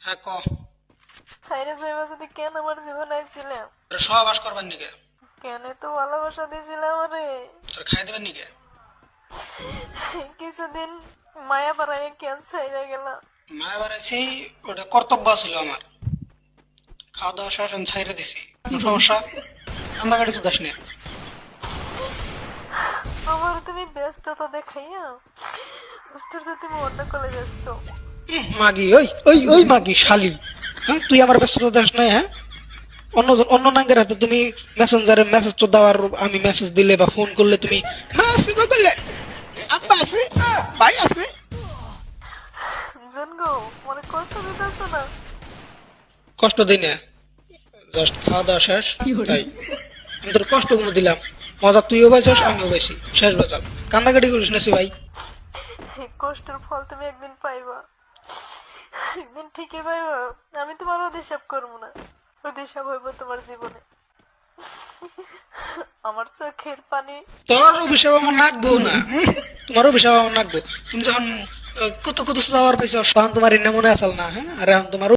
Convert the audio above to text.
হ্যাঁ ক। সাইরে যাইবা যদি কেন আমার জীবন আইছিলে? তোর সহবাস করবার নিকে? কেন তো ভালোবাসা দিয়েছিলে আমারে? তোর খাই দেবার নিকে? কিছুদিন মায়া পাড়ায় কেন সাইরে গেলা? মায়া বাড়াইছি, ওটা কর্তব্য ছিল আমার। খাওয়া দাওয়া শেষ আমি ছাইরে দিছি। কোনো সমস্যা? কান্দাকাটি শুধাস না। আমার তুমি ব্যস্ততা দেখাইয়া বুঝতে তুমি অন্য কলে ব্যস্ত। মাগি, ওই ওই ওই মাগি শালি। হ্যাঁ, তুই আমার ব্যস্ততা দেখ নাই? হ্যাঁ, অন্য অন্য নাঙ্গের হাতে তুমি মেসেঞ্জারে মেসেজ তো দেওয়ার, আমি মেসেজ দিলে বা ফোন করলে তুমি মা আছে বা করলে আব্বা আছে ভাই আছে। জানগো মনে কষ্ট দিতেছ না? কষ্ট দিই না, জাস্ট খাওয়া দাওয়া শেষ তাই। আমি তোর কষ্ট কোনো দিলাম? মজা তুইও পাইছস আমিও পাইছি, শেষ বাজার। কান্দাকাটি করিস না ভাই। এই কষ্টের ফল তুমি একদিন পাইবা, একদিন ঠিকই পাইবা। আমি তোমার অভিশাপ করবো না, অভিশাপ হইব তোমার জীবনে। আমার চোখের পানি। তোর অভিশাপ আমার নাকবো না, তোমার অভিশাপ আমার নাকবো। তুমি যখন কত কত যাওয়ার পাইছো তখন তোমার এনে মনে আসল না? হ্যাঁ, আর এখন তোমার